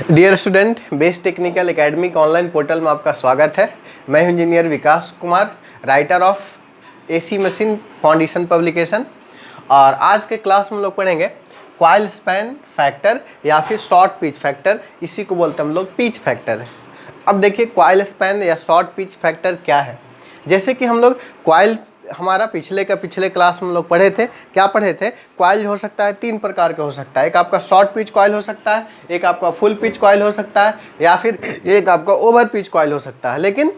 Dear student, best technical academy के online portal में आपका स्वागत है। मैं हूं engineer Vikas Kumar, writer of AC machine foundation publication. और आज के क्लास में हम लोग पढ़ेंगे कॉइल स्पैन फैक्टर या फिर शॉर्ट पिच फैक्टर, इसी को बोलते हैं हम लोग पिच फैक्टर। अब देखिए कॉइल स्पैन या शॉर्ट पिच फैक्टर क्या है। जैसे कि हम लोग कॉइल हमारा पिछले क्लास में हम लोग पढ़े थे, क्या पढ़े थे, कॉइल हो सकता है तीन प्रकार के हो सकता है। एक आपका शॉर्ट पिच कॉइल हो सकता है, एक आपका फुल पिच कॉइल हो सकता है, या फिर एक आपका ओवर पिच कॉइल हो सकता है। लेकिन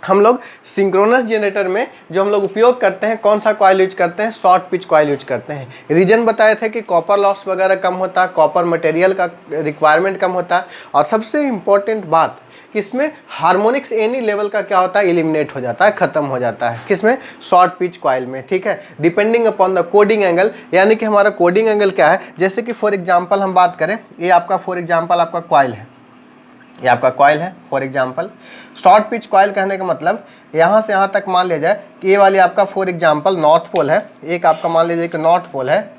हम लोग सिंक्रोनस जनरेटर में जो हम लोग उपयोग करते हैं, कौन सा कॉइल यूज करते हैं, शॉर्ट पिच कॉइल यूज करते हैं। रीजन बताए थे कि कॉपर लॉस वगैरह कम होता है, कॉपर मटेरियल का रिक्वायरमेंट कम होता है, और सबसे इम्पोर्टेंट बात कि इसमें हार्मोनिक्स एनी लेवल का क्या होता है, एलिमिनेट हो जाता है, खत्म हो जाता है। किसमें? शॉर्ट पिच कॉइल में। ठीक है, depending upon the coding angle, यानी कि हमारा कोडिंग एंगल क्या है। जैसे कि फॉर एग्जांपल हम बात करें, ये आपका फॉर एग्जांपल आपका कॉइल है, ये आपका कॉइल है for example. Short pitch coil कहने का मतलब यहाँ से यहाँ तक मान लिया जाए कि ये वाली आपका फॉर एग्जांपल नॉर्थ पोल है, एक आपका मान लीजिए कि नॉर्थ पोल है,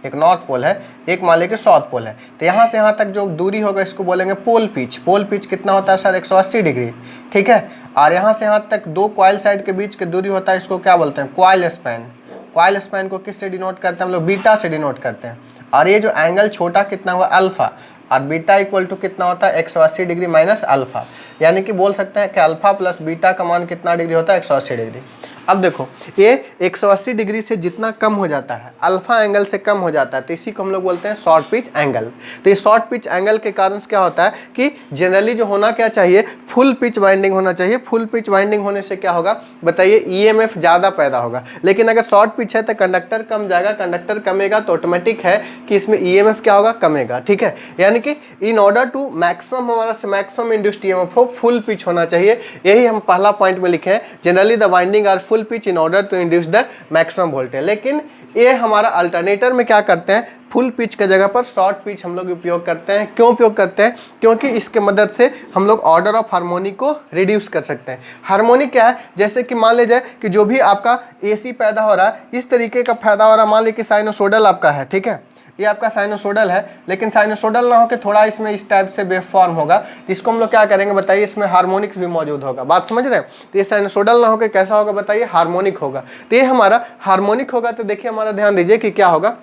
एक नॉर्थ पोल है, एक मान लीजिए कि साउथ पोल है। तो यहाँ से यहाँ तक जो दूरी होगा इसको बोलेंगे पोल पिच। पोल पिच कितना होता है सर? 180 डिग्री। ठीक है, और यहाँ से यहाँ तक दो कॉइल साइड के बीच की दूरी होता है, इसको क्या बोलते हैं? Coil span. कॉइल स्पैन को किससे डिनोट करते हैं हम लोग? बीटा से डिनोट करते हैं। और ये जो एंगल छोटा कितना हुआ? अल्फा। और बीटा इक्वल टू कितना होता है? 180 डिग्री माइनस अल्फा। यानी कि बोल सकते हैं कि अल्फा प्लस बीटा का मान कितना डिग्री होता है? 180 डिग्री। अब देखो ये 180 डिग्री से जितना कम हो जाता है, अल्फा एंगल से कम हो जाता है, तो इसी को हम लोग बोलते हैं शॉर्ट पिच एंगल। तो ये शॉर्ट पिच एंगल के कारण से क्या होता है कि जनरली जो होना क्या चाहिए, फुल पिच वाइंडिंग होना चाहिए। फुल पिच वाइंडिंग होने से क्या होगा बताइए? ईएमएफ ज़्यादा पैदा होगा। लेकिन अगर शॉर्ट पिच है तो कंडक्टर कम जाएगा, कंडक्टर कमेगा तो ऑटोमेटिक है कि इसमें ईएमएफ क्या होगा? कमेगा। ठीक है, यानी कि इन ऑर्डर टू मैक्सिमम हमारा मैक्सिमम इंड्यूस्ड ईएमएफ हो, फुल पिच होना चाहिए। यही हम पहला पॉइंट में लिखे हैं, generally the winding are full pitch in order to induce the maximum voltage. लेकिन ये हमारा अल्टरनेटर में क्या करते हैं, फुल पिच के जगह पर शॉर्ट पिच हम लोग उपयोग करते हैं। क्यों उपयोग करते हैं? क्योंकि इसके मदद से हम लोग ऑर्डर ऑफ हार्मोनिक को रिड्यूस कर सकते हैं। हार्मोनिक क्या है? जैसे कि मान लीजिए कि जो भी आपका एसी पैदा हो रहा है, इस तरीके का पैदा हो रहा है। मान लीजिए कि साइनोसोडल आपका है, ठीक है, ये आपका साइनोसोडल है, लेकिन साइनोसोडल ना होकर थोड़ा इसमें इस टाइप से वेव फॉर्म होगा, इसको हम लोग क्या करेंगे बताइए? इसमें हार्मोनिक्स भी मौजूद होगा। बात समझ रहे हैं? तो ये साइनोसोडल ना होकर कैसा होगा बताइए? हार्मोनिक होगा। तो ये हमारा हार्मोनिक होगा। तो देखिए हमारा ध्यान दीजिए कि क्या होगा,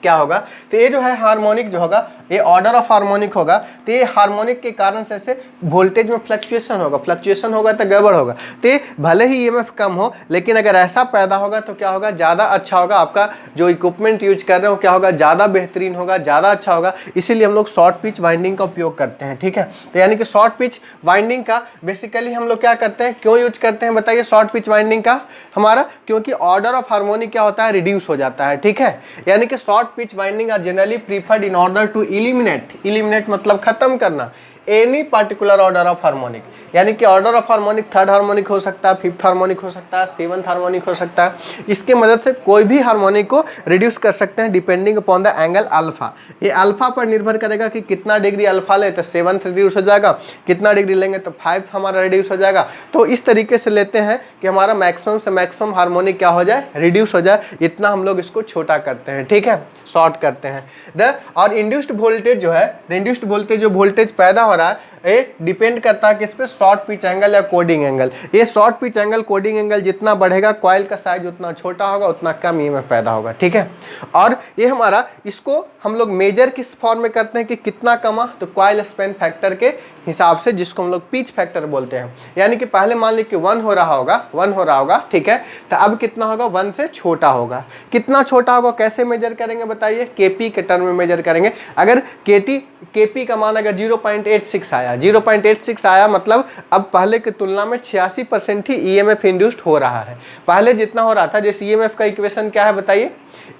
क्या होगा। तो ये जो है हार्मोनिक जो होगा, ये ऑर्डर ऑफ हार्मोनिक होगा। तो ये हार्मोनिक के कारण से वोल्टेज में फ्लक्चुएशन होगा, फ्लक्चुएशन होगा तो गड़बड़ होगा। तो ये भले ही ईएमएफ कम हो, लेकिन अगर ऐसा पैदा होगा तो क्या होगा? ज़्यादा अच्छा होगा। आपका जो इक्विपमेंट यूज कर रहे हो क्या होगा? ज़्यादा बेहतरीन होगा, ज़्यादा अच्छा होगा। इसीलिए हम लोग शॉर्ट पिच वाइंडिंग का उपयोग करते हैं। ठीक है, तो यानी कि शॉर्ट पिच वाइंडिंग का बेसिकली हम लोग क्या करते हैं, क्यों यूज करते हैं बताइए शॉर्ट पिच वाइंडिंग का हमारा? क्योंकि ऑर्डर ऑफ हार्मोनिक क्या होता है? रिड्यूस हो जाता है। ठीक है, यानी कि short pitch winding are generally preferred in order to eliminate मतलब खत्म करना any particular order of harmonic. यानी कि order of harmonic third harmonic हो सकता है, फिफ्थ हार्मोनिक हो सकता है, सेवंथ हार्मोनिक हो सकता है। इसके मदद से कोई भी हार्मोनिक को रिड्यूस कर सकते हैं depending upon the angle alpha. ये अल्फा पर निर्भर करेगा कि कितना डिग्री अल्फा ले तो सेवंथ रिड्यूस हो जाएगा, कितना डिग्री लेंगे तो 5 हमारा रिड्यूस हो जाएगा। तो इस तरीके से लेते हैं कि हमारा मैक्सिमम से मैक्सिमम हार्मोनिक क्या हो जाए? रिड्यूस हो जाए। इतना हम लोग इसको छोटा करते हैं। ठीक है, शॉर्ट करते हैं। और इंड्यूस्ड वोल्टेज जो है, इंड्यूस्ड वोल्टेज जो वोल्टेज पैदा हो रहा है, ये डिपेंड करता है किस पे? शॉर्ट पिच एंगल या कोडिंग एंगल। ये short pitch angle coding angle जितना बढ़ेगा, कॉइल का साइज उतना छोटा होगा, उतना कम ईएमएफ पैदा होगा। ठीक है, और ये हमारा इसको हम लोग मेजर किस फॉर्म में करते हैं कि कितना कमा? तो कॉइल स्पैन फैक्टर के हिसाब से, जिसको हम लोग पिच फैक्टर बोलते हैं। यानी कि पहले मान लीजिए कि 1 हो रहा होगा, ठीक है, तो अब कितना होगा? 1 से छोटा होगा। कितना छोटा होगा? कैसे मेजर करेंगे बताइए? केपी के टर्म में मेजर करेंगे। अगर केपी का मान अगर 0.86 आया, 0.86 आया मतलब अब पहले की तुलना में 86% ही ईएमएफ इंड्यूस्ड हो रहा है। पहले जितना हो रहा था, जैसे ईएमएफ का इक्वेशन क्या है बताइए?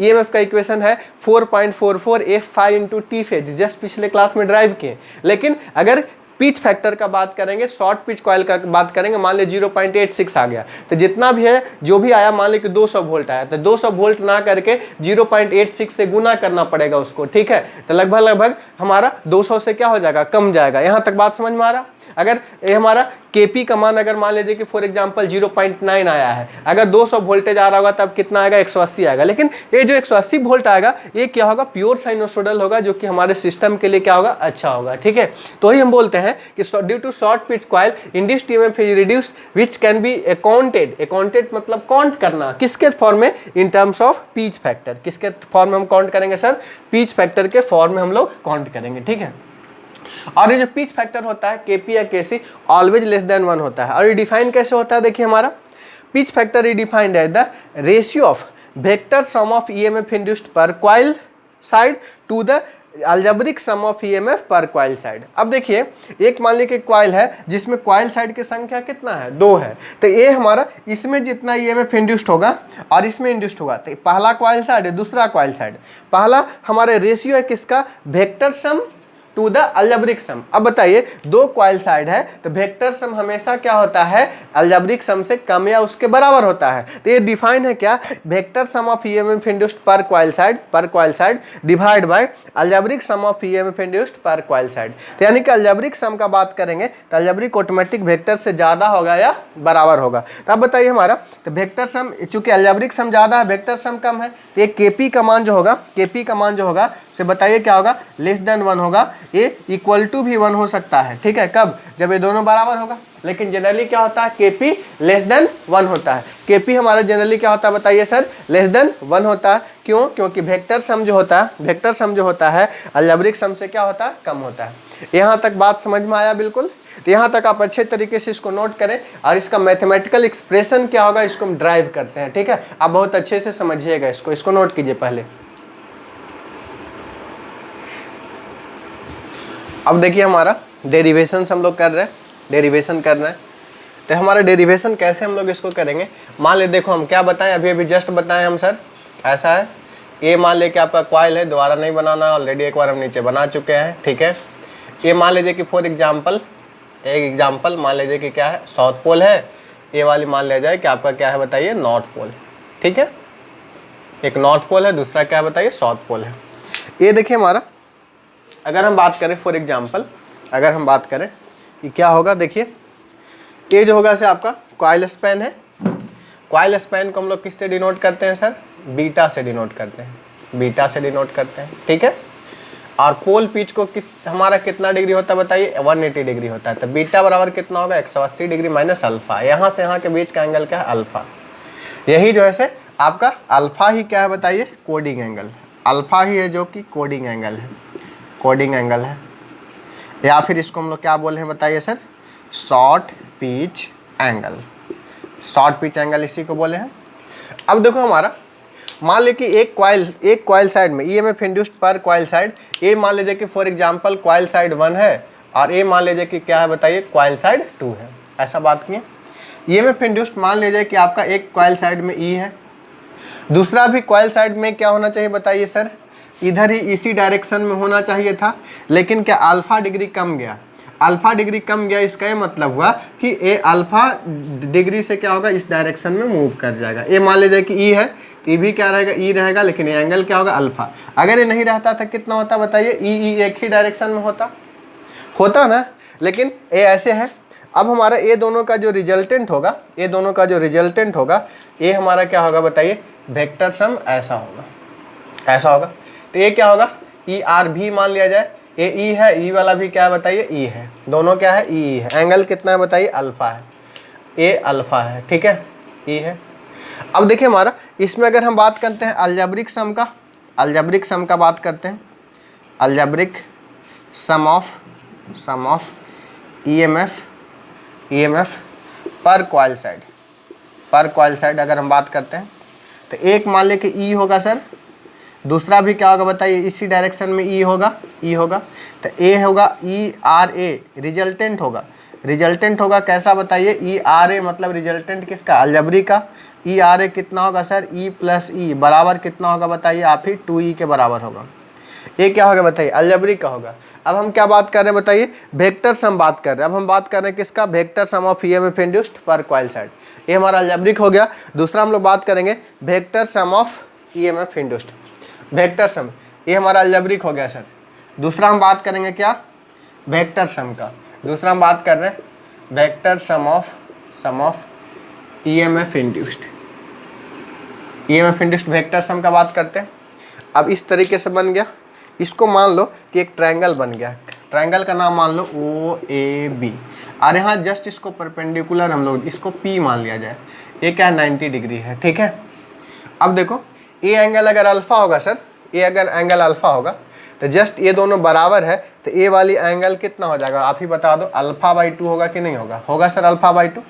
ईएमएफ का इक्वेशन है 4.44 F5 × T फेज, जस्ट पिछले क्लास में ड्राइव किए। लेकिन अगर पिच फैक्टर का बात करेंगे, शॉर्ट पिच कॉइल का बात करेंगे, मान लीजिए 0.86 आ गया, तो जितना भी है जो भी आया, मान लीजिए 200 वोल्ट आया, तो 200 वोल्ट ना करके 0.86 से गुना करना पड़ेगा उसको। ठीक है, तो लगभग हमारा 200 से क्या हो जाएगा? कम जाएगा। यहाँ तक बात समझ में आ रहा? अगर ये हमारा Kp का मान अगर मान लीजिए कि फॉर एग्जांपल 0.9 आया है, अगर 200 वोल्टेज आ रहा होगा तब कितना आएगा, 180 आएगा। लेकिन ये जो 180 वोल्ट आएगा ये क्या होगा, प्योर साइनोसोडल होगा, जो कि हमारे सिस्टम के लिए क्या होगा, अच्छा होगा। ठीक है, तो ही हम बोलते हैं कि due to short pitch coil induced EMF is reduce which can be accounted मतलब काउंट करना किसके फॉर्म में, in terms of pitch factor. किसके फॉर्म में हम काउंट करेंगे सर, पिच फैक्टर के फॉर्म में हम लोग काउंट करेंगे। ठीक है, और ये जो पिच फैक्टर होता है Kp या Kc ऑलवेज लेस देन 1 होता है। और ये डिफाइन कैसे होता है, देखिए हमारा pitch factor is defined as the ratio of vector sum of EMF induced per coil side to the algebraic sum of EMF per coil side. अब देखिए एक मान लीजिए कि कॉइल है जिसमें कॉइल साइड की संख्या कितना है, 2 है, तो ये हमारा इसमें जितना ईएमएफ इंड्यूस्ड होगा और इसमें इंड्यूस्ड होगा, तो पहला कॉइल साइड है, दूसरा कॉइल साइड, पहला हमारे रेशियो है किसका, vector sum to the algebraic sum. अब बताइए 2 कॉइल साइड है तो वेक्टर सम हमेशा क्या होता है, अलजेब्रिक सम से कम या उसके बराबर होता है। तो ये डिफाइन है क्या, vector sum of EMF induced per coil side divide by algebraic sum of EMF induced per coil side. तो यानी कि अलजेब्रिक सम का बात करेंगे तो अलजेब्रिक ऑटोमेटिक वेक्टर से ज़्यादा होगा या बराबर होगा। तो अब बताइए हमारा, तो वेक्टर सम चूंकि अलजेब्रिक सम ज़्यादा है वेक्टर सम कम है, तो ये Kp का मान जो होगा से बताइए क्या होगा, लेस देन 1 होगा। ये इक्वल टू भी 1 हो सकता है। ठीक है, कब, जब ये दोनों बराबर होगा। लेकिन जनरली क्या होता है, Kp लेस देन 1 होता है। Kp हमारा जनरली क्या होता है बताइए सर, लेस देन 1 होता है। क्यों, क्योंकि वेक्टर सम जो होता है अलजेब्रिक सम से क्या होता है, कम होता है। यहाँ तक बात समझ में आया बिल्कुल। तो यहाँ तक आप अच्छे तरीके से इसको नोट करें और इसका मैथमेटिकल एक्सप्रेशन क्या होगा इसको हम ड्राइव करते हैं। ठीक है, आप बहुत अच्छे से समझिएगा इसको नोट कीजिए पहले। अब देखिए हमारा डेरिवेशन हम लोग कर रहे हैं, तो हमारा डेरिवेशन कैसे हम लोग इसको करेंगे। मान ले देखो हम क्या बताएं, अभी जस्ट बताएं हम सर, ऐसा है ये मान ले कि आपका कॉइल है, दोबारा नहीं बनाना, ऑलरेडी एक बार हम नीचे बना चुके हैं। ठीक है, ये मान लीजिए कि फॉर एग्जाम्पल मान लीजिए कि क्या है, साउथ पोल है, ये वाली मान लिया जाए कि आपका क्या है बताइए, नॉर्थ पोल। ठीक है, एक नॉर्थ पोल है, दूसरा क्या है बताइए, साउथ पोल है। ये देखिए हमारा अगर हम बात करें फॉर एग्जाम्पल कि क्या होगा, देखिए ये जो होगा से आपका कॉइल स्पैन है। कॉइल स्पैन को हम लोग किससे डिनोट करते हैं सर, बीटा से डिनोट करते हैं। ठीक है, और पोल पिच को हमारा कितना डिग्री होता है बताइए, 180 डिग्री होता है। तो बीटा बराबर कितना होगा, 180 डिग्री माइनस अल्फा। यहाँ से यहाँ के बीच का एंगल क्या है, अल्फा। यही जो है से आपका अल्फा ही क्या है बताइए, कोडिंग एंगल। अल्फा ही है जो कि कोडिंग एंगल है, या फिर इसको हम लोग क्या बोले हैं बताइए सर, शॉर्ट पिच एंगल इसी को बोले हैं। अब देखो हमारा मान लीजिए कि एक कॉइल साइड में EMF induced per coil side, ये मान लीजिए कि फॉर एग्जांपल कॉइल साइड 1 है और ये मान लीजिए कि क्या है बताइए, कॉइल साइड 2 है। ऐसा बात किए, ईएमएफ इंड्यूस्ड मान लीजिए कि आपका एक कॉइल साइड में ई है, दूसरा भी कॉइल साइड में क्या होना चाहिए बताइए सर, इधर ही इसी डायरेक्शन में होना चाहिए था। लेकिन क्या अल्फा डिग्री कम गया, इसका ये मतलब हुआ कि ये अल्फा डिग्री से क्या होगा, इस डायरेक्शन में मूव कर जाएगा। ये मान लीजिए कि ई है, ई भी क्या रहेगा, ई रहेगा, लेकिन ये एंगल क्या होगा, अल्फा। अगर ये नहीं रहता था कितना होता बताइए, ई एक ही डायरेक्शन में होता ना, लेकिन ये ऐसे है। अब हमारा ये दोनों का जो रिजल्टेंट होगा, ये हमारा क्या होगा बताइए, वेक्टर सम ऐसा होगा। तो ये क्या होगा, ई आर भी मान लिया जाए, ये ई है, ई वाला भी क्या है बताइए, ई है, दोनों क्या है, ई है। एंगल कितना है बताइए, अल्फा है, ये अल्फा है। ठीक है, ई है। अब देखिए हमारा इसमें अगर हम बात करते हैं अलजेब्रिक सम का बात करते हैं, algebraic sum of EMF per coil side अगर हम बात करते हैं, तो एक मान ले कि ई होगा सर, दूसरा भी क्या होगा बताइए, इसी डायरेक्शन में ई होगा। तो ए होगा ई आर ए, रिजल्टेंट होगा कैसा बताइए, ई आर ए मतलब रिजल्टेंट किसका, अलजेब्रिक का। ई आर ए कितना होगा सर, ई प्लस ई बराबर कितना होगा बताइए, आप ही 2e के बराबर होगा। ये क्या होगा बताइए, अलजेब्रिक का होगा। अब हम क्या बात कर रहे हैं बताइए, वेक्टर सम बात कर रहे हैं। अब हम बात कर रहे हैं किसका, vector sum of EMF induced per coil side. ये हमारा अलजेब्रिक हो गया। दूसरा हम लोग बात करेंगे vector sum of EMF induced, vector sum, ये हमारा अलजेब्रिक हो गया सर। दूसरा हम बात करेंगे क्या, वेक्टर सम का। दूसरा हम बात कर रहे हैं vector sum of EMF induced. EMF induced vector sum का बात करते हैं। अब इस तरीके से बन गया, इसको मान लो कि एक ट्रायंगल बन गया, ट्रायंगल का नाम मान लो ओ ए बी, और यहाँ जस्ट इसको परपेंडिकुलर हम लोग इसको P मान लिया जाए। ये क्या 90 डिग्री है, ठीक है। अब देखो ये एंगल अगर अल्फा होगा सर, ये अगर एंगल अल्फा होगा तो जस्ट ये दोनों बराबर है, तो ये वाली एंगल कितना हो जाएगा आप ही बता दो, अल्फा बाई 2 होगा कि नहीं होगा? होगा सर अल्फा बाई 2।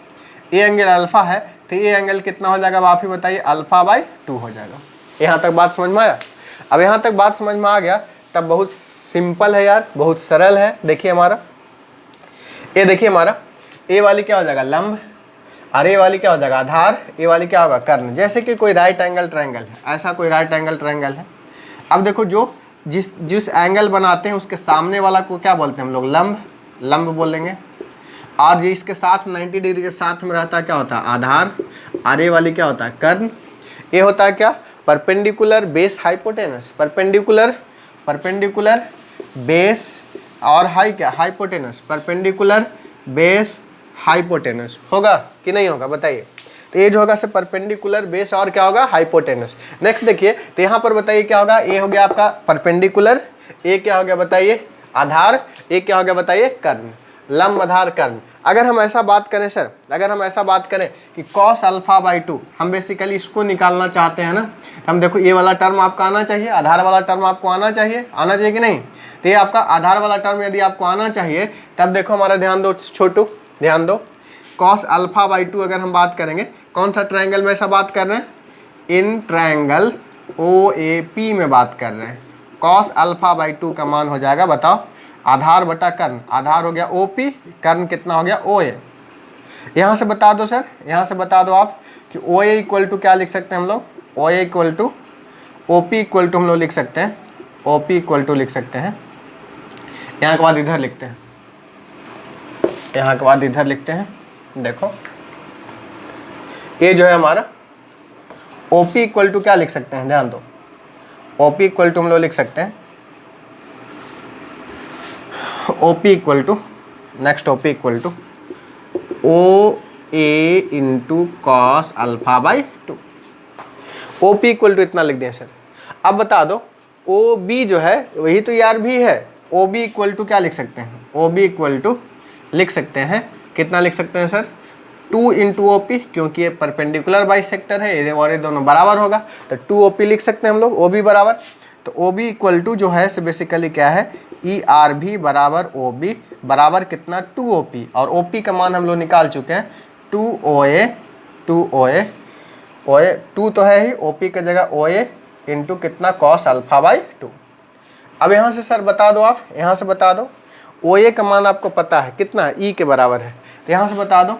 ये एंगल अल्फा है तो ये एंगल कितना हो जाएगा आप ही बताइए, अल्फा बाई 2 हो जाएगा। यहाँ तक बात समझ में आया? अब यहाँ तक बात समझ में आ गया तब बहुत सिंपल है यार, बहुत सरल है। देखिए हमारा ये, देखिए हमारा ए वाली क्या हो जाएगा लंब, और ए वाली क्या हो जाएगा आधार, ए वाली क्या होगा कर्ण। जैसे कि कोई राइट एंगल ट्रायंगल है, ऐसा कोई राइट एंगल ट्रायंगल है। अब देखो जो जिस एंगल बनाते हैं उसके सामने वाला को क्या बोलते हैं हम लोग, लंब बोलेंगे। और जो इसके साथ 90 डिग्री के साथ में रहता है क्या होता है आधार, और ए वाली क्या होता है कर्ण। ये होता है क्या perpendicular base hypotenuse, perpendicular base और क्या हाइपोटेनस, परपेंडिकुलर बेस हाइपोटेनस होगा कि नहीं होगा बताइए। तो ये जो होगा सर परपेंडिकुलर बेस और क्या होगा हाइपोटेनस। नेक्स्ट देखिए तो यहाँ पर बताइए क्या होगा, ये हो गया आपका परपेंडिकुलर, ये क्या हो गया बताइए आधार, ये क्या हो गया बताइए कर्ण, लंब आधार कर्ण। अगर हम ऐसा बात करें सर, अगर हम ऐसा बात करें कि cos अल्फा बाई 2, हम बेसिकली इसको निकालना चाहते हैं ना, हम देखो ये वाला टर्म आपका आना चाहिए, आधार वाला टर्म आपको आना चाहिए कि नहीं। तो ये आपका आधार वाला टर्म यदि आपको आना चाहिए तब देखो हमारा ध्यान दो छोटू, ध्यान दो, cos अल्फा बाई 2 अगर हम बात करेंगे, कौन सा ट्रायंगल में ऐसा बात कर रहे हैं, इन ट्रायंगल OAP में बात कर रहे हैं। cos अल्फा बाई 2 का मान हो जाएगा बताओ आधार बटा कर्ण, आधार हो गया OP, कर्ण कितना हो गया OA। यहाँ से बता दो सर, यहाँ से बता दो आप कि OA इक्वल टू क्या लिख सकते हैं हम लोग, OA equal to OP equal to हम लोग लिख सकते हैं, OP इक्वल टू लिख सकते हैं। यहाँ के बाद इधर लिखते हैं, यहाँ के बाद इधर लिखते हैं। देखो ये जो है हमारा OP इक्वल टू क्या लिख सकते हैं, ध्यान दो, OP इक्वल टू हम लोग लिख सकते हैं OP equal to, next OP equal to OA into cos alpha by 2। OP equal to इतना लिख दें सर। अब बता दो OB जो है वही तो यार भी है, OB इक्वल टू क्या लिख सकते हैं, OB इक्वल टू लिख सकते हैं कितना लिख सकते हैं सर 2 इंटू OP, क्योंकि ये परपेंडिकुलर बाइसेक्टर है ये और ये दोनों बराबर होगा तो 2 OP लिख सकते हैं हम लोग, OB बराबर। तो OB इक्वल टू जो है बेसिकली क्या है ERB बराबर OB बराबर कितना 2 OP, और OP का मान हम लोग निकाल चुके हैं 2 OA 2 तो है ही, OP की जगह OA इंटू कितना cos अल्फा बाई 2। अब यहाँ से सर बता दो आप, यहाँ से बता दो OA का मान आपको पता है कितना E के बराबर है, तो यहाँ से बता दो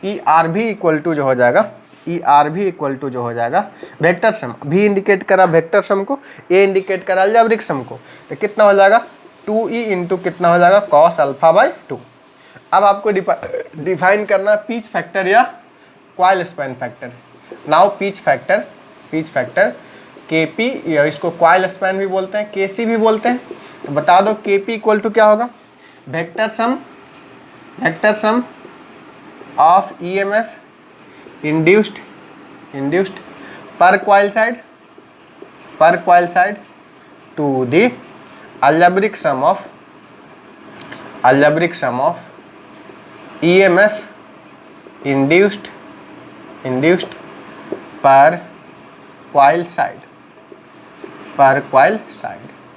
ERB इक्वल टू जो हो जाएगा, ERB इक्वल टू जो हो जाएगा वेक्टर सम, भी इंडिकेट करा वेक्टर सम को, A इंडिकेट करा अलजेब्रिक सम को, तो कितना हो जाएगा 2E इंटू कितना हो जाएगा cos अल्फा बाई 2। अब आपको डिफाइन करना पिच फैक्टर या coil span factor. Now pitch factor KP, या इसको कॉइल स्पैन भी बोलते हैं, KC भी बोलते हैं। तो बता दो KP इक्वल टू क्या होगा, vector sum of EMF induced per coil side to the algebraic sum of EMF induced per coil side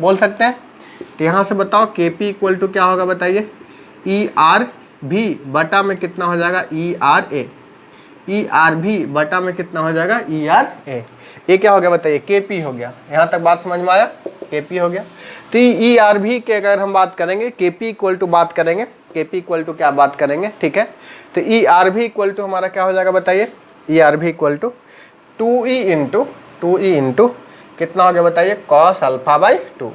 बोल सकते हैं। तो यहाँ से बताओ KP इक्वल टू क्या होगा बताइए, ERB बटा में कितना हो जाएगा ERB बटा में कितना हो जाएगा ERA। ये क्या हो गया बताइए KP हो गया। यहाँ तक बात समझ में आया, KP हो गया। तो ERB के अगर हम बात करेंगे KP इक्वल टू बात करेंगे, KP इक्वल टू क्या बात करेंगे, ठीक है। तो ERB इक्वल टू हमारा क्या हो जाएगा बताइए, ERB equal to 2E into कितना हो गया बताइए cos अल्फा बाई 2,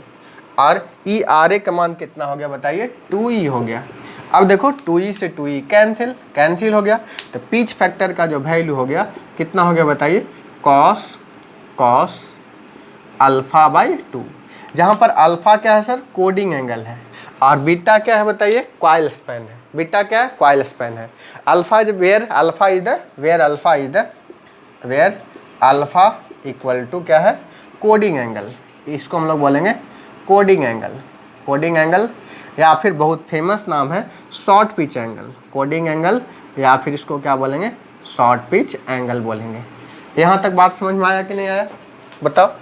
और ERA का मान कितना हो गया बताइए 2E हो गया। अब देखो 2E से 2E कैंसिल हो गया, तो पिच फैक्टर का जो वैल्यू हो गया कितना हो गया बताइए cos अल्फा बाई 2, जहाँ पर अल्फा क्या है सर कोडिंग एंगल है, और बीटा क्या है बताइए कॉइल स्पैन है। बीटा क्या है, कॉइल स्पैन है। Alpha is where alpha is the where alpha equal to क्या है, कोडिंग एंगल। इसको हम लोग बोलेंगे कोडिंग एंगल, या फिर बहुत फेमस नाम है short pitch angle, coding angle, या फिर इसको क्या बोलेंगे, शॉर्ट पिच एंगल बोलेंगे। यहाँ तक बात समझ में आया कि नहीं आया, बताओ।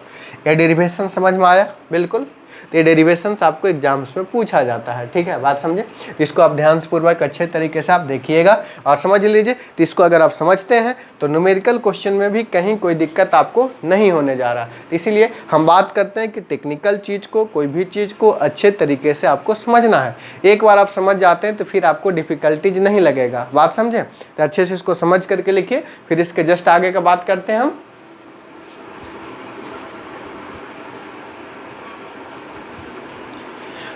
ये डेरिवेशन समझ में आया, बिल्कुल। तो ये डेरिवेशंस आपको एग्जाम्स में पूछा जाता है, ठीक है, बात समझे। तो इसको आप ध्यान पूर्वक अच्छे तरीके से आप देखिएगा और समझ लीजिए। तो इसको अगर आप समझते हैं तो न्यूमेरिकल क्वेश्चन में भी कहीं कोई दिक्कत आपको नहीं होने जा रहा। इसीलिए हम बात करते हैं कि टेक्निकल चीज़ को, कोई भी चीज़ को अच्छे तरीके से आपको समझना है। एक बार आप समझ जाते हैं तो फिर आपको डिफ़िकल्टीज नहीं लगेगा, बात समझे। तो अच्छे से इसको समझ करके लिखिए। फिर इसके जस्ट आगे का बात करते हैं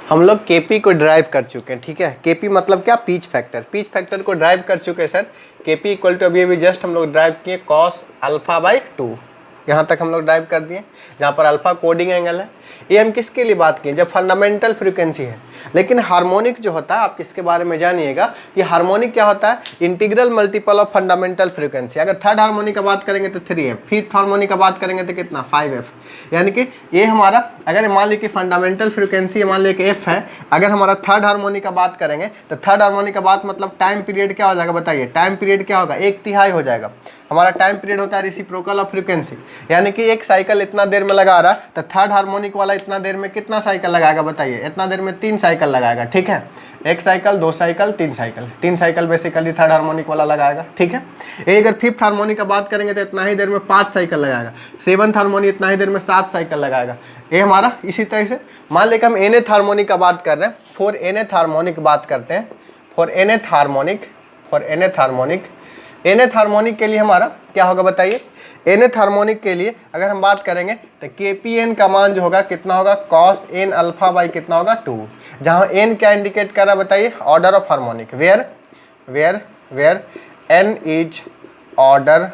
हम लोग केपी को ड्राइव कर चुके हैं, ठीक है। केपी मतलब क्या, पिच फैक्टर को ड्राइव कर चुके हैं सर। केपी इक्वल टू अभी जस्ट हम लोग ड्राइव किए कॉस अल्फा बाई 2, यहाँ तक हम लोग ड्राइव कर दिए, जहाँ पर अल्फा कोडिंग एंगल है। ये हम किसके लिए बात किए, जब फंडामेंटल फ्रीक्वेंसी है। लेकिन हार्मोनिक जो होता है, आप किसके बारे में जानिएगा कि हार्मोनिक क्या होता है, integral multiple of fundamental frequency. अगर थर्ड हार्मोनिक का बात करेंगे तो 3f, फिफ्थ हार्मोनिक का बात करेंगे तो कितना, 5f। यानी कि ये हमारा, अगर मान लीजिए कि फंडामेंटल फ्रीक्वेंसी मान लीजिए कि f है, अगर हमारा थर्ड हार्मोनिक का बात करेंगे तो थर्ड हार्मोनिक का बात मतलब टाइम पीरियड क्या हो जाएगा, बताइए। टाइम पीरियड क्या होगा, 1/3 हो जाएगा। हमारा टाइम पीरियड होता है रेसिप्रोकल ऑफ फ्रीक्वेंसी, यानी कि एक साइकिल इतना देर में लगा रहा, तो थर्ड हार्मोनिक वाला इतना देर में कितना साइकिल लगाएगा, बताइए। इतना देर में 3 साइकिल लगाएगा, ठीक है। 1 cycle, 2 cycle, 3 cycle basically third harmonic वाला लगाएगा, ठीक है। ये अगर फिफ्थ हार्मोनिक का बात करेंगे तो इतना ही देर में 5 साइकिल लगाएगा। सेवंथ हार्मोनिक इतना ही देर में 7 साइकिल लगाएगा। ये हमारा इसी तरह से मान लेकर हम nth हार्मोनिक का बात कर रहे हैं, फॉर nth हार्मोनिक बात करते हैं, फॉर nth हार्मोनिक के लिए हमारा क्या होगा, बताइए। nth हार्मोनिक के लिए अगर हम बात करेंगे तो kpn का मान जो होगा कितना होगा, cos n अल्फा बाई कितना होगा, 2। जहाँ n क्या इंडिकेट कर रहा है, बताइए, order of harmonic, where n is order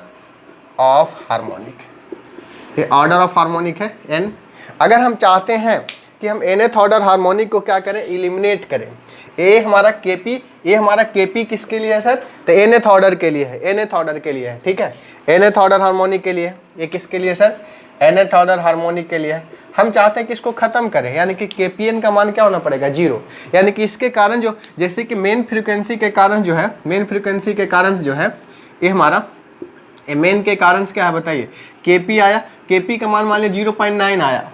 of harmonic. ये ऑर्डर ऑफ हार्मोनिक है n। अगर हम चाहते हैं कि हम nth ऑर्डर हार्मोनिक को क्या करें, इलिमिनेट करें, ये हमारा केपी किसके लिए है सर, तो nth ऑर्डर के लिए है, nth ऑर्डर के लिए है, ठीक है। nth ऑर्डर हार्मोनिक के लिए, ये किसके लिए सर, nth ऑर्डर हार्मोनिक के लिए है। हम चाहते हैं कि इसको खत्म करें, यानी कि केपीएन का मान क्या होना पड़ेगा, 0। यानी कि इसके कारण जो, जैसे कि मेन फ्रीक्वेंसी के कारण जो है, ये हमारा मेन के कारण क्या है, बताइए। केपी आया, केपी का मान मान लिया 0.9 आया,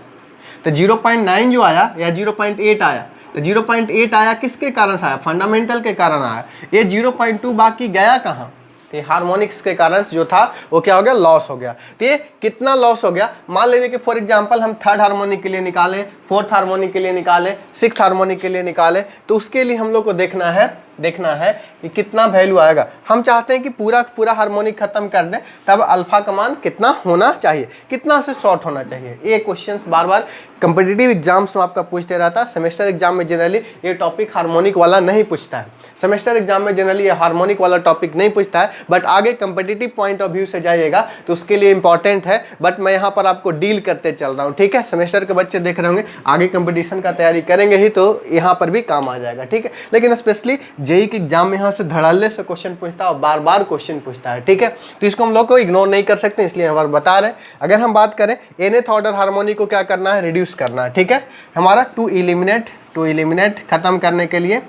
तो 0.9 जो आया या 0.8 आया, तो 0.8 आया किसके कारण से आया, फंडामेंटल के कारण आया। ये 0.2 बाकी गया कहाँ, तो हार्मोनिक्स के कारण जो था वो क्या हो गया, लॉस हो गया। तो ये कितना लॉस हो गया, मान लीजिए कि फॉर एग्जांपल हम थर्ड हार्मोनिक के लिए निकालें, फोर्थ हार्मोनिक के लिए निकालें, सिक्स्थ हार्मोनिक के लिए निकालें, तो उसके लिए हम लोग को देखना है कि कितना वैल्यू आएगा। हम चाहते हैं कि पूरा हार्मोनिक खत्म कर दें, तब अल्फा का मान कितना होना चाहिए, कितना से शॉर्ट होना चाहिए। ये क्वेश्चंस बार बार कंपिटिटिव एग्जाम्स में आपका पूछते रहता है। सेमेस्टर एग्जाम में जनरली ये टॉपिक हार्मोनिक वाला नहीं पूछता है, सेमेस्टर एग्जाम में जनरली ये हार्मोनिक वाला टॉपिक नहीं पूछता है, बट आगे कंपिटिटिव पॉइंट ऑफ व्यू से जाइएगा तो उसके लिए इंपॉर्टेंट है। बट मैं यहाँ पर आपको डील करते चल रहा हूँ, ठीक है। सेमेस्टर के बच्चे देख रहे होंगे, आगे कंपटीशन का तैयारी करेंगे ही तो यहाँ पर भी काम आ जाएगा, ठीक है। लेकिन स्पेशली जेईई के एग्जाम में यहाँ से धड़ल्ले से क्वेश्चन पूछता है और बार बार क्वेश्चन पूछता है, ठीक है। तो इसको हम लोग को इग्नोर नहीं कर सकते, इसलिए हम बता रहे हैं। अगर हम बात करें nth ऑर्डर हार्मोनिक को क्या करना है, रिड्यूस करना है, ठीक है। हमारा टू इलिमिनेट खत्म करने के लिए,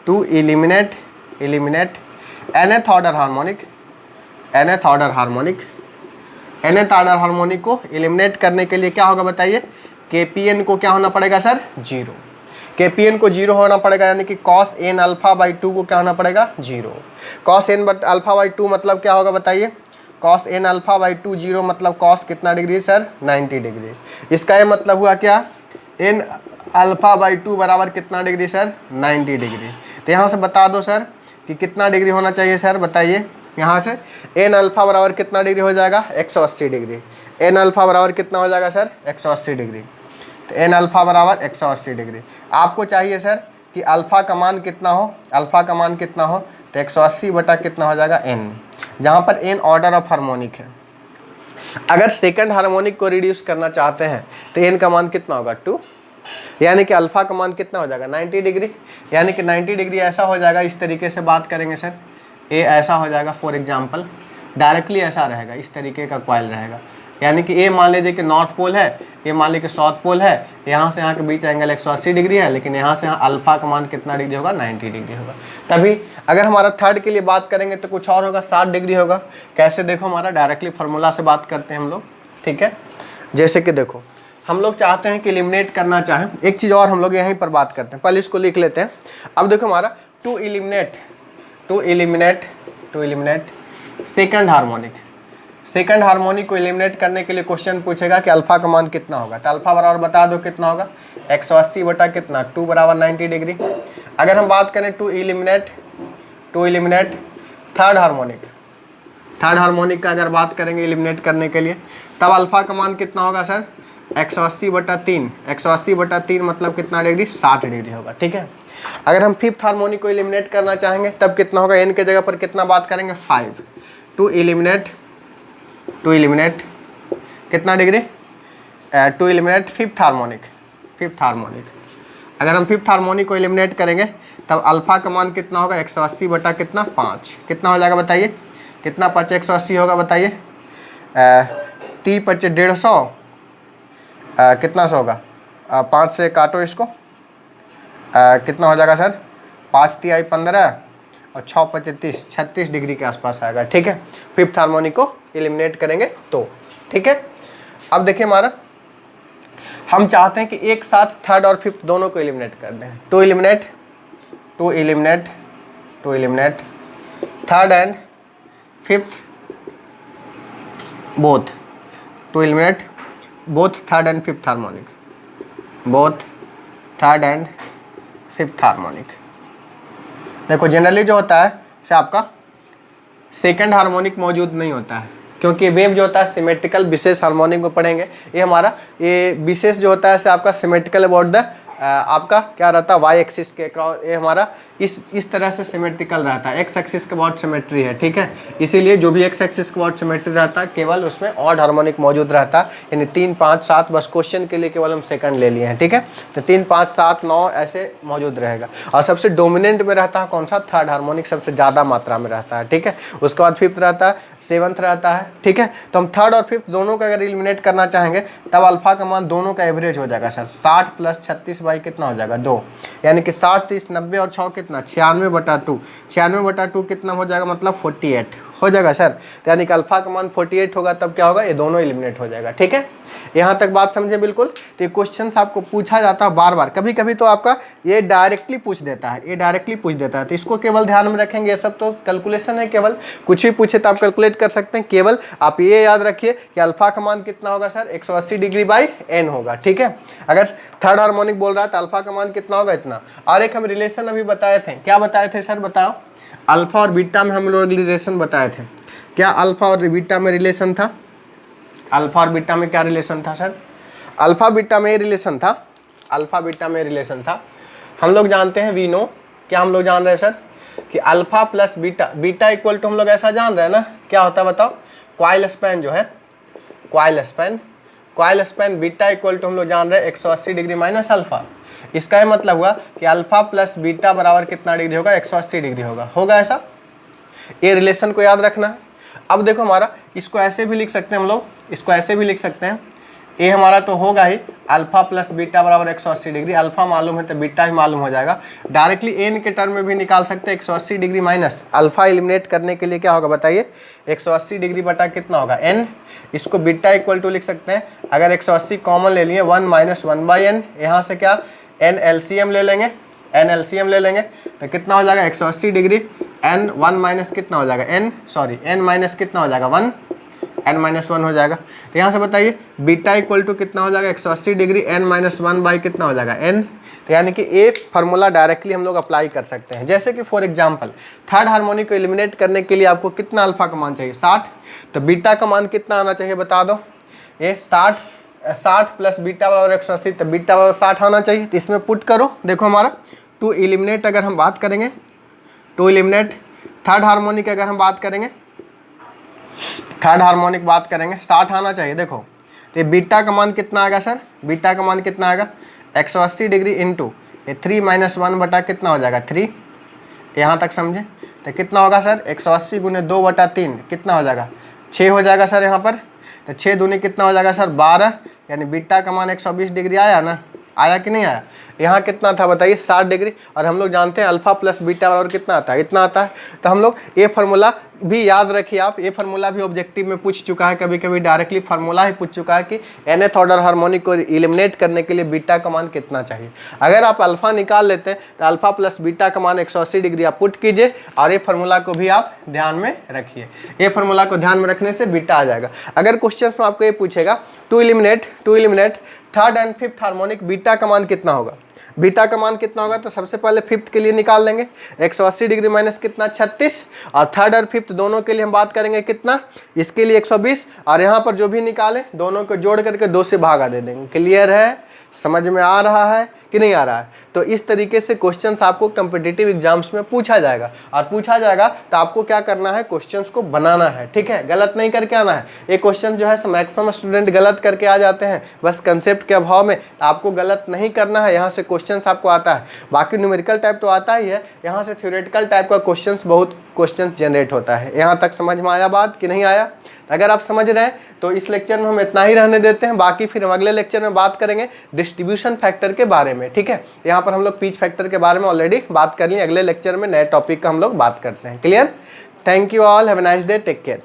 to eliminate nth order harmonic को इलिमिनेट करने के लिए क्या होगा, बताइए। केपीएन को क्या होना पड़ेगा सर, 0। केपीएन को 0 होना पड़ेगा, यानी कि cos n अल्फा बाई 2 को क्या होना पड़ेगा, 0। cos n अल्फा बाई 2 मतलब क्या होगा, बताइए। cos n अल्फा बाई 2 0 मतलब cos कितना डिग्री सर, 90 डिग्री। इसका ये मतलब हुआ क्या, n अल्फा बाई 2 बराबर कितना डिग्री सर, 90 डिग्री। तो यहाँ से बता दो सर कि कितना डिग्री होना चाहिए सर, बताइए। यहाँ से n अल्फा बराबर कितना डिग्री हो जाएगा, 180 डिग्री। n अल्फा बराबर कितना हो जाएगा सर, 180 डिग्री। तो n अल्फा बराबर 180 डिग्री। आपको चाहिए सर कि अल्फा का मान कितना हो, तो 180 बटा कितना हो जाएगा, n, जहाँ पर n ऑर्डर ऑफ हार्मोनिक है। अगर सेकंड हार्मोनिक को रिड्यूस करना चाहते हैं तो n का मान कितना होगा, 2। यानी कि अल्फ़ा का मान कितना हो जाएगा 90 डिग्री। यानी कि 90 डिग्री ऐसा हो जाएगा, इस तरीके से बात करेंगे सर, ए ऐसा हो जाएगा फॉर एग्जांपल, डायरेक्टली ऐसा रहेगा, इस तरीके का कॉइल रहेगा। यानी कि ए मान लीजिए कि नॉर्थ पोल है, ये मान लीजिए कि साउथ पोल है, यहाँ से यहाँ के बीच एंगल 180 डिग्री है, लेकिन यहाँ से यहाँ अल्फ़ा का मान कितना डिग्री होगा 90 डिग्री होगा। तभी अगर हमारा थर्ड के लिए बात करेंगे तो कुछ और होगा, 60 डिग्री होगा। कैसे देखो, हमारा डायरेक्टली फार्मूला से बात करते हैं हम लोग, ठीक है। जैसे कि देखो हम लोग चाहते हैं कि एलिमिनेट करना चाहें, एक चीज़ और हम लोग यहीं पर बात करते हैं, पहले इसको लिख लेते हैं। अब देखो हमारा टू एलिमिनेट सेकंड हार्मोनिक को एलिमिनेट करने के लिए क्वेश्चन पूछेगा कि अल्फ़ा का मान कितना होगा। तो अल्फ़ा बराबर बता दो कितना होगा, 180 बटा कितना 2 बराबर 90 डिग्री। अगर हम बात करें टू एलिमिनेट थर्ड हार्मोनिक का अगर बात करेंगे एलिमिनेट करने के लिए, तब अल्फ़ा का मान कितना होगा सर 180 बटा 3 मतलब कितना डिग्री 60 डिग्री होगा, ठीक है। अगर हम फिफ्थ हार्मोनिक को एलिमिनेट करना चाहेंगे तब कितना होगा, एन के जगह पर कितना बात करेंगे 5। टू एलिमिनेट कितना degree, to eliminate fifth harmonic. अगर हम फिफ्थ हार्मोनिक को एलिमिनेट करेंगे तब अल्फ़ा का मान कितना होगा 180 बटा कितना 5, कितना हो जाएगा बताइए, कितना 5 180 होगा बताइए, 30 5 150, कितना सौ होगा, 5 से काटो इसको, कितना हो जाएगा सर 5 तिहाई 15 और 6 5 30, 36 डिग्री के आसपास आएगा, ठीक है। फिफ्थ हार्मोनिक को एलिमिनेट करेंगे तो, ठीक है। अब देखिए हमारा, हम चाहते हैं कि एक साथ थर्ड और फिफ्थ दोनों को एलिमिनेट कर दें। To eliminate third and fifth both, to eliminate both third and fifth harmonic, देखो जनरली जो होता है से आपका सेकंड हार्मोनिक मौजूद नहीं होता है, क्योंकि वेव जो होता है सिमेट्रिकल विशेष हार्मोनिक में पढ़ेंगे। ये हमारा ये विशेष जो होता है से आपका सिमेट्रिकल अबाउट द आपका क्या रहता है वाई एक्सिस के क्रॉस, ये हमारा इस तरह से सिमेट्रिकल रहता है, एक्स एक्सिस के अबाउट सिमेट्री है, ठीक है। इसीलिए जो भी एक्स एक्सिस के अबाउट सिमेट्री रहता है केवल उसमें ऑड हार्मोनिक मौजूद रहता है, यानी 3 5 7, बस क्वेश्चन के लिए केवल हम सेकंड ले लिए हैं, ठीक है। तो 3 5 7 9 ऐसे मौजूद रहेगा, और सबसे डोमिनेंट में रहता है कौन सा, थर्ड हार्मोनिक सबसे ज़्यादा मात्रा में रहता है, ठीक है। उसके बाद फिफ्थ रहता है, सेवंथ रहता है, ठीक है। तो हम थर्ड और फिफ्थ दोनों का अगर एलिमिनेट करना चाहेंगे तब अल्फा का मान दोनों का एवरेज हो जाएगा सर 60 + 36 बाई कितना हो जाएगा 2, यानी कि 60 30 90 और 6 कितना 96 बटा 2, 96 बटा 2 कितना हो जाएगा मतलब 48 हो जाएगा सर। यानी कि अल्फा का मान 48 होगा, तब क्या होगा, ये दोनों एलिमिनेट हो जाएगा, ठीक है। यहाँ तक बात समझे बिल्कुल। तो ये क्वेश्चन आपको पूछा जाता है बार बार, कभी कभी तो आपका ये डायरेक्टली पूछ देता है, तो इसको केवल ध्यान में रखेंगे। ये सब तो कैलकुलेशन है, केवल कुछ भी पूछे तो आप कैलकुलेट कर सकते हैं। केवल आप ये याद रखिए कि अल्फा का मान कितना होगा सर 180 डिग्री बाई एन होगा, ठीक है। अगर थर्ड हार्मोनिक बोल रहा है तो अल्फा का मान कितना होगा इतना। और एक हम रिलेशन अभी बताए थे, क्या बताए थे सर बताओ, अल्फा और बीटा में हम लोग रिलेशन बताए थे। क्या अल्फा और बीटा में रिलेशन था, अल्फा और बीटा में क्या रिलेशन था सर, अल्फा बीटा में रिलेशन था, हम लोग जानते हैं वी नो, क्या हम लोग जान रहे हैं सर कि alpha plus beta equal to हम लोग ऐसा जान रहे हैं ना, क्या होता है बताओ, कॉइल स्पैन जो है, coil span beta equal to हम लोग जान रहे हैं 180 डिग्री माइनस अल्फा। इसका ये मतलब हुआ कि अल्फा प्लस बीटा बराबर कितना डिग्री होगा 180 डिग्री होगा ऐसा, ये रिलेशन को याद रखना है। अब देखो हमारा इसको ऐसे भी लिख सकते हैं हम लोग, इसको ऐसे भी लिख सकते हैं, ये हमारा तो होगा ही अल्फा प्लस बीटा बराबर 180 डिग्री, अल्फा मालूम है तो बीटा भी मालूम हो जाएगा। डायरेक्टली एन के टर्म में भी निकाल सकते हैं 180 डिग्री माइनस अल्फा एलिमिनेट करने के लिए क्या होगा बताइए, 180 डिग्री बटा कितना होगा एन, इसको बीटा इक्वल टू लिख सकते हैं। अगर 180 कॉमन ले लिए 1 - 1/n, यहाँ से क्या n LCM ले लेंगे, तो कितना हो जाएगा 180 डिग्री n 1 माइनस कितना हो जाएगा n माइनस कितना हो जाएगा 1, n - 1 हो जाएगा। तो यहाँ से बताइए बीटा इक्वल टू कितना हो जाएगा 180 डिग्री n - 1 बाई कितना हो जाएगा n। तो यानी कि एक फार्मूला डायरेक्टली हम लोग अप्लाई कर सकते हैं। जैसे कि फॉर एग्जांपल थर्ड हार्मोनिक को एलिमिनेट करने के लिए आपको कितना अल्फा का मान चाहिए 60, तो बीटा का मान कितना आना चाहिए बता दो, ये 60 प्लस बीटा बराबर 180, तो बीटा बराबर 60 आना चाहिए। तो इसमें पुट करो, देखो हमारा टू एलिमिनेट अगर हम बात करेंगे, टू एलिमिनेट थर्ड हार्मोनिक अगर हम बात करेंगे, 60 आना चाहिए। देखो तो बीटा का मान कितना आएगा सर, बीटा का मान कितना आएगा 180 डिग्री इंटू ये 3 माइनस 1 बटा कितना हो जाएगा 3, यहाँ तक समझे। तो कितना होगा सर 180 गुने 2 बटा 3 कितना हो जाएगा 6 हो जाएगा सर यहाँ पर। तो 6 दूनी कितना हो जाएगा सर 12, यानी बीटा का मान 120 डिग्री आया ना, आया कि नहीं आया। यहाँ कितना था बताइए 60 डिग्री, और हम लोग जानते हैं अल्फा प्लस बीटा बराबर कितना आता है, इतना आता है। तो हम लोग ये फार्मूला भी याद रखिए आप, ये फार्मूला भी ऑब्जेक्टिव में पूछ चुका है, कभी कभी डायरेक्टली फार्मूला ही पूछ चुका है कि nth ऑर्डर हार्मोनिक को एलिमिनेट करने के लिए बीटा का मान कितना चाहिए। अगर आप अल्फा निकाल लेते हैं तो अल्फा प्लस बीटा का मान 180 डिग्री आप पुट कीजिए, और ये फार्मूला को भी आप ध्यान में रखिए। ये फार्मूला को ध्यान में रखने से बीटा आ जाएगा। अगर क्वेश्चन में आपको ये पूछेगा to eliminate third and fifth harmonic beta का मान कितना होगा, बीटा का मान कितना होगा, तो सबसे पहले फिफ्थ के लिए निकाल लेंगे 180 डिग्री माइनस कितना 36, और थर्ड और फिफ्थ दोनों के लिए हम बात करेंगे कितना, इसके लिए 120, और यहाँ पर जो भी निकाले दोनों को जोड़ करके 2 से भागा दे देंगे। क्लियर है, समझ में आ रहा है कि नहीं आ रहा है। तो इस तरीके से क्वेश्चंस आपको कॉम्पिटिटिव एग्जाम्स में पूछा जाएगा, और पूछा जाएगा तो आपको क्या करना है, क्वेश्चंस को बनाना है, ठीक है, गलत नहीं करके आना है। ये क्वेश्चन जो है मैक्सिमम स्टूडेंट गलत करके आ जाते हैं, बस कंसेप्ट के अभाव में। आपको गलत नहीं करना है, यहाँ से क्वेश्चंस आपको आता है। बाकी न्यूमेरिकल टाइप तो आता ही है, यहाँ से थ्योरेटिकल टाइप का बहुत क्वेश्चन जनरेट होता है। यहाँ तक समझ में आया बात कि नहीं आया। अगर आप समझ रहे हैं तो इस लेक्चर में हम इतना ही रहने देते हैं, बाकी फिर हम अगले लेक्चर में बात करेंगे डिस्ट्रीब्यूशन फैक्टर के बारे में, ठीक है। यहाँ पर हम लोग पीच फैक्टर के बारे में ऑलरेडी बात कर लिए, अगले लेक्चर में नए टॉपिक का हम लोग बात करते हैं। Clear, thank you all, have a nice day, take care.